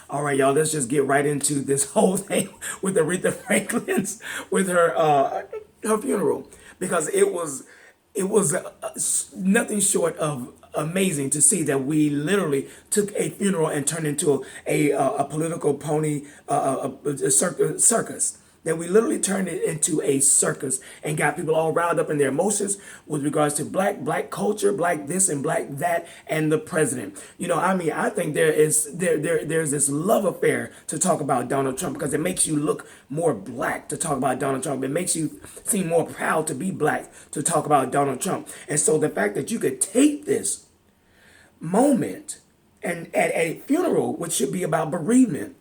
All right, y'all, let's just get right into this whole thing with Aretha Franklin's with her funeral, because it was nothing short of amazing to see that we literally took a funeral and turned into a political pony circus. That we literally turned it into a circus and got people all riled up in their emotions with regards to black culture, black this and black that, and the president. I think there's this love affair to talk about Donald Trump, because it makes you look more black to talk about Donald Trump. It makes you seem more proud to be black to talk about Donald Trump. And so the fact that you could take this moment and at a funeral, which should be about bereavement,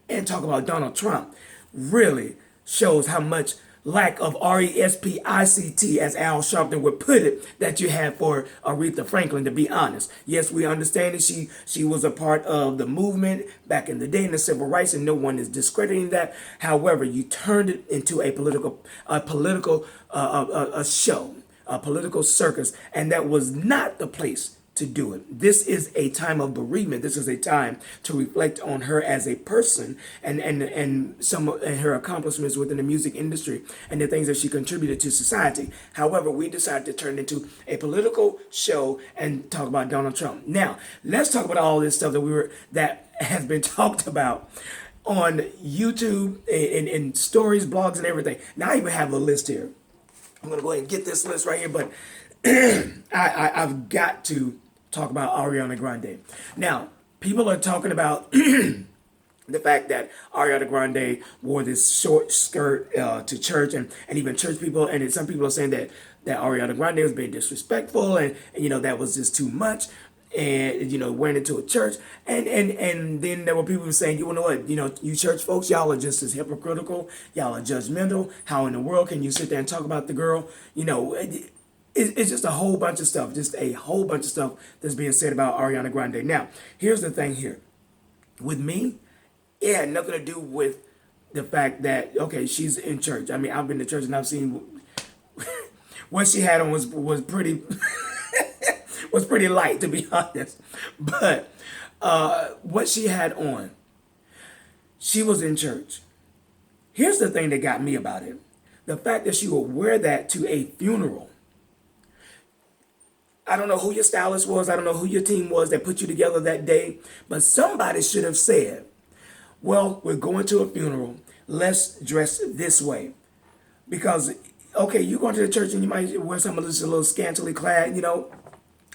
and talk about Donald Trump really shows how much lack of respect, as Al Sharpton would put it, that you had for Aretha Franklin, to be honest. Yes, we understand that she was a part of the movement back in the day in the civil rights, and no one is discrediting that. However, you turned it into a show, a political circus, and that was not the place to do it. This is a time of bereavement. This is a time to reflect on her as a person, and her accomplishments within the music industry and the things that she contributed to society. However, we decided to turn it into a political show and talk about Donald Trump. Now, let's talk about all this stuff that has been talked about on YouTube and stories, blogs, and everything. Now, I even have a list here. I'm gonna go ahead and get this list right here, but I've got to talk about Ariana Grande. Now, people are talking about the fact that Ariana Grande wore this short skirt to church, and even church people, and some people are saying that Ariana Grande was being disrespectful, and that was just too much. And went into a church, and then there were people who saying, you know what, you church folks, y'all are just as hypocritical, y'all are judgmental. How in the world can you sit there and talk about the girl? It's just a whole bunch of stuff, that's being said about Ariana Grande. Now, here's the thing here. With me, it had nothing to do with the fact that, okay, she's in church. I mean, I've been to church and I've seen what she had on was pretty was pretty light, to be honest. But what she had on, she was in church. Here's the thing that got me about it. The fact that she would wear that to a funeral. I don't know who your stylist was. I don't know who your team was that put you together that day. But somebody should have said, well, we're going to a funeral. Let's dress this way. Because, okay, you're going to the church and you might wear something that's a little scantily clad,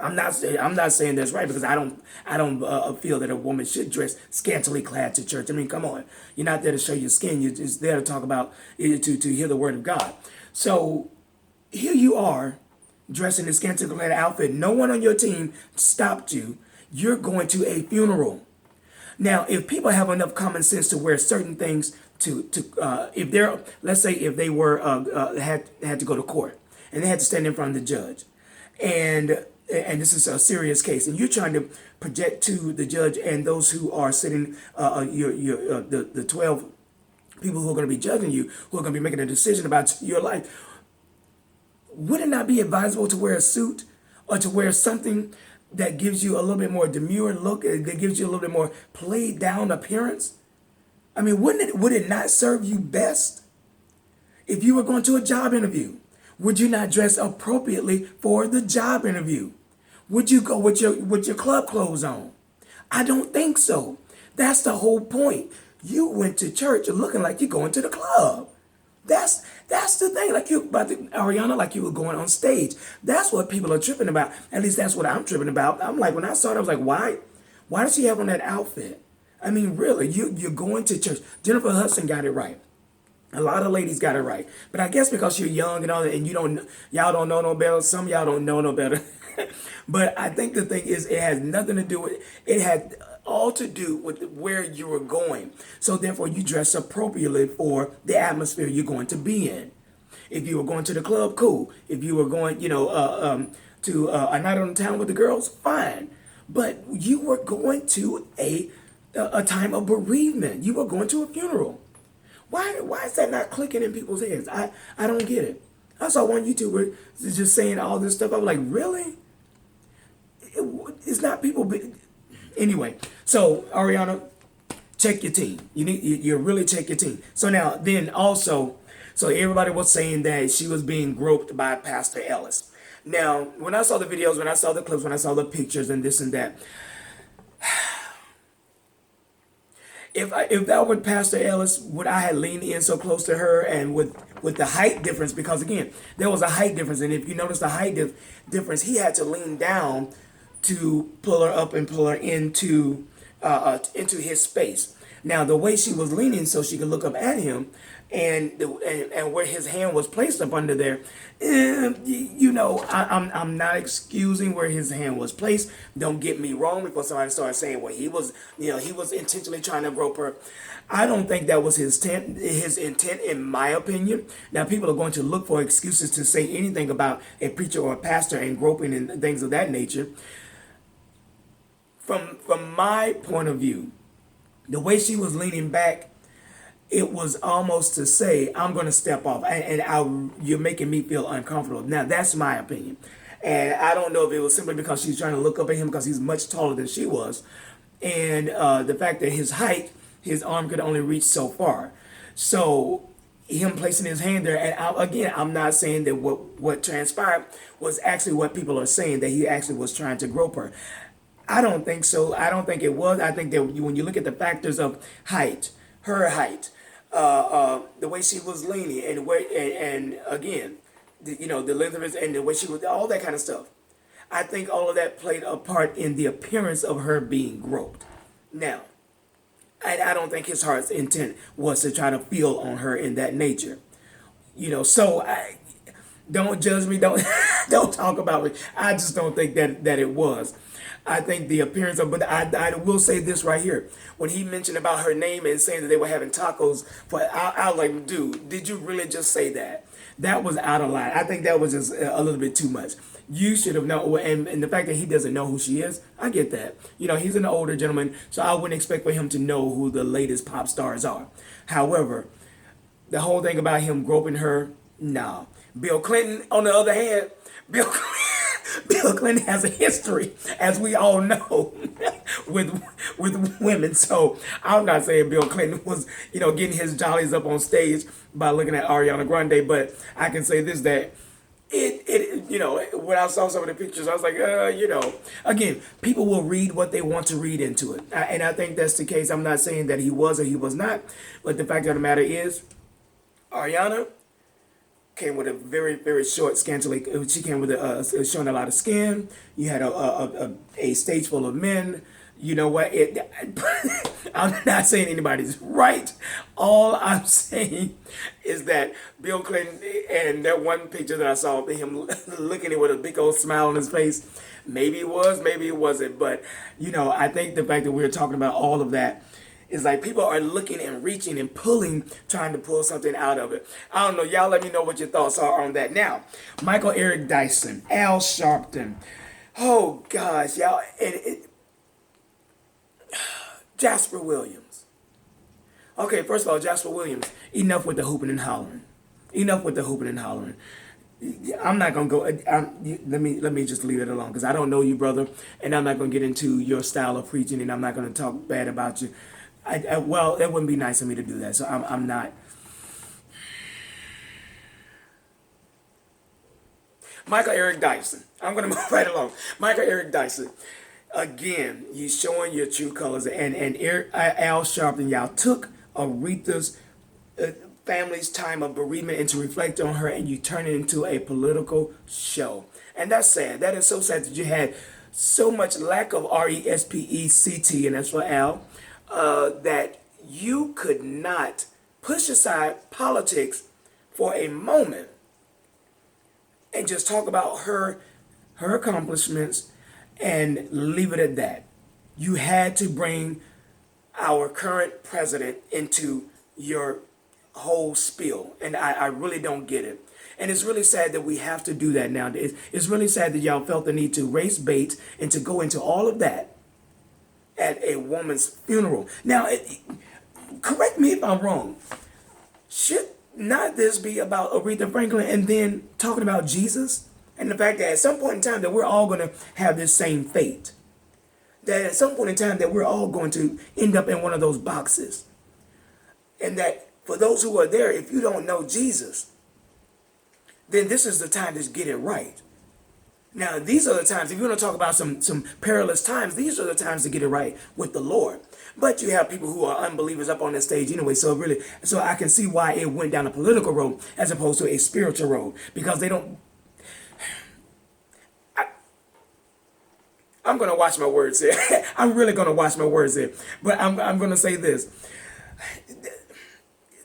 I'm not saying that's right, because I don't feel that a woman should dress scantily clad to church. I mean, come on, you're not there to show your skin. You're just there to talk about to hear the word of God. So here you are, dressed in a scantily clad outfit. No one on your team stopped you. You're going to a funeral. Now, if people have enough common sense to wear certain things if they're, let's say, if they were had to go to court and they had to stand in front of the judge, and this is a serious case, and you're trying to project to the judge and those who are sitting, the 12 people who are going to be judging you, who are going to be making a decision about your life, would it not be advisable to wear a suit or to wear something that gives you a little bit more demure look, that gives you a little bit more played down appearance? I mean, would it not serve you best if you were going to a job interview? Would you not dress appropriately for the job interview? Would you go with your club clothes on? I don't think so. That's the whole point. You went to church looking like you're going to the club. That's the thing. Like you about to, Ariana, like you were going on stage. That's what people are tripping about. At least that's what I'm tripping about. I'm like, when I saw it, I was like, why? Why does she have on that outfit? I mean, really, you're going to church. Jennifer Hudson got it right. A lot of ladies got it right. But I guess because you're young and all that, and y'all don't know no better. Some of y'all don't know no better. But I think the thing is, it has nothing to do with, it had all to do with where you were going. So therefore, you dress appropriately for the atmosphere you're going to be in. If you were going to the club, cool. If you were going, to a night on the town with the girls, fine. But you were going to a time of bereavement. You were going to a funeral. Why is that not clicking in people's heads? I don't get it. I saw one YouTuber just saying all this stuff. I was like, really? It's not people. Anyway, so Ariana, check your team. You really check your team. So now then also, so everybody was saying that she was being groped by Pastor Ellis. Now, when I saw the videos, when I saw the clips, when I saw the pictures and this and that, if that were Pastor Ellis, would I have leaned in so close to her, and with the height difference, because again, there was a height difference, and if you notice the height difference, he had to lean down to pull her up and pull her into his space. Now, the way she was leaning so she could look up at him, and where his hand was placed up under there, I'm not excusing where his hand was placed. Don't get me wrong, before somebody started saying, well, he was intentionally trying to grope her. I don't think that was his intent, in my opinion. Now, people are going to look for excuses to say anything about a preacher or a pastor and groping and things of that nature. From my point of view, the way she was leaning back, it was almost to say, I'm going to step off, you're making me feel uncomfortable. Now, that's my opinion. And I don't know if it was simply because she's trying to look up at him because he's much taller than she was. And the fact that his height, his arm could only reach so far. So him placing his hand there, and I'm not saying that what transpired was actually what people are saying, that he actually was trying to grope her. I don't think so. I don't think it was. I think that when you look at the factors of height, her height, the way she was leaning, and again, the length of his, and the way she was, all that kind of stuff. I think all of that played a part in the appearance of her being groped. Now, I don't think his heart's intent was to try to feel on her in that nature. So don't judge me. Don't don't talk about me. I just don't think that it was. I think the appearance of, but I will say this right here. When he mentioned about her name and saying that they were having tacos, I was like, dude, did you really just say that? That was out of line. I think that was just a little bit too much. You should have known, and the fact that he doesn't know who she is, I get that. He's an older gentleman, so I wouldn't expect for him to know who the latest pop stars are. However, the whole thing about him groping her, no. Bill Clinton, on the other hand, Bill Clinton has a history, as we all know, with women. So I'm not saying Bill Clinton was, getting his jollies up on stage by looking at Ariana Grande, but I can say this, that when I saw some of the pictures, I was like, again, people will read what they want to read into it. And I think that's the case. I'm not saying that he was or he was not, but the fact of the matter is, Ariana came with a very, very short, scantily. She came with showing a lot of skin. You had a stage full of men. You know what? I'm not saying anybody's right. All I'm saying is that Bill Clinton, and that one picture that I saw of him looking at it with a big old smile on his face, maybe it was, maybe it wasn't. But, I think the fact that we're talking about all of that, it's like people are looking and reaching and pulling, trying to pull something out of it. I don't know. Y'all let me know what your thoughts are on that. Now, Michael Eric Dyson, Al Sharpton. Oh, gosh, y'all. Jasper Williams. Okay, first of all, Jasper Williams, enough with the hooping and hollering. Enough with the hooping and hollering. I'm not going to go, let me just leave it alone, because I don't know you, brother, and I'm not going to get into your style of preaching, and I'm not going to talk bad about you. Well, it wouldn't be nice of me to do that, so I'm not. Michael Eric Dyson. I'm going to move right along. Michael Eric Dyson. Again, he's showing your true colors. And Al Sharpton, y'all took Aretha's family's time of bereavement and to reflect on her, and you turn it into a political show. And that's sad. That is so sad that you had so much lack of respect, and that's for Al, that you could not push aside politics for a moment and just talk about her accomplishments and leave it at that. You had to bring our current president into your whole spiel, and I really don't get it. And it's really sad that we have to do that nowadays. It's really sad that y'all felt the need to raise bait and to go into all of that at a woman's funeral. Now, correct me if I'm wrong. Should not this be about Aretha Franklin and then talking about Jesus? And the fact that at some point in time that we're all going to have this same fate. that at some point in time that we're all going to end up in one of those boxes. And that for those who are there, if you don't know Jesus, then this is the time to get it right. Now, these are the times, if you want to talk about some perilous times, these are the times to get it right with the Lord. But you have people who are unbelievers up on that stage anyway, so I can see why it went down a political road as opposed to a spiritual road, because they don't. I'm going to watch my words here. I'm really going to watch my words here. But I'm going to say this.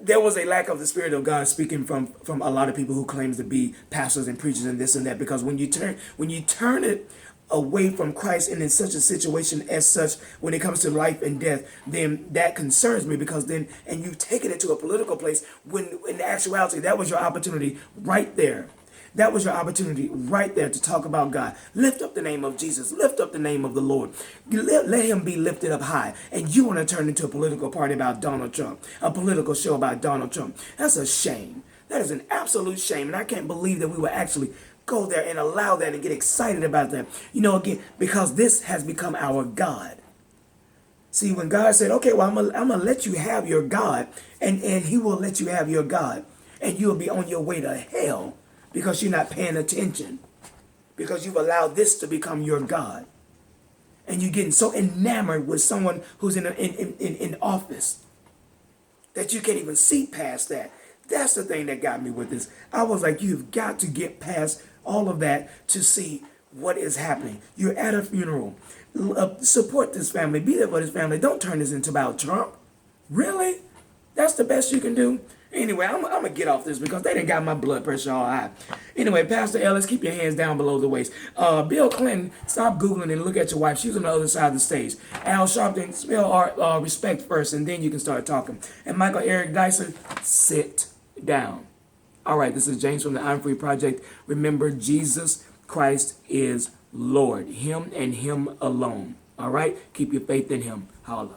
There was a lack of the Spirit of God speaking from a lot of people who claims to be pastors and preachers and this and that. Because when you turn it away from Christ and in such a situation as such, when it comes to life and death, then that concerns me, because then, and you've taken it to a political place when in actuality, that was your opportunity right there. That was your opportunity right there to talk about God. Lift up the name of Jesus. Lift up the name of the Lord. Let him be lifted up high. And you want to turn into a political party about Donald Trump, a political show about Donald Trump. That's a shame. That is an absolute shame. And I can't believe that we would actually go there and allow that and get excited about that. You know, again, because this has become our God. See, when God said, okay, well, I'm gonna let you have your God, and he will let you have your God, and you'll be on your way to hell, because you're not paying attention, because you've allowed this to become your God. And you're getting so enamored with someone who's in office that you can't even see past that. That's the thing that got me with this. I was like, you've got to get past all of that to see what is happening. You're at a funeral. Support this family. Be there for this family. Don't turn this into about Trump. Really? That's the best you can do? Anyway, I'm going to get off this because they done got my blood pressure all high. Anyway, Pastor Ellis, keep your hands down below the waist. Bill Clinton, stop Googling and look at your wife. She's on the other side of the stage. Al Sharpton, spell respect first, and then you can start talking. And Michael Eric Dyson, sit down. All right, this is James from the I'm Free Project. Remember, Jesus Christ is Lord. Him and him alone. All right? Keep your faith in him. Holla.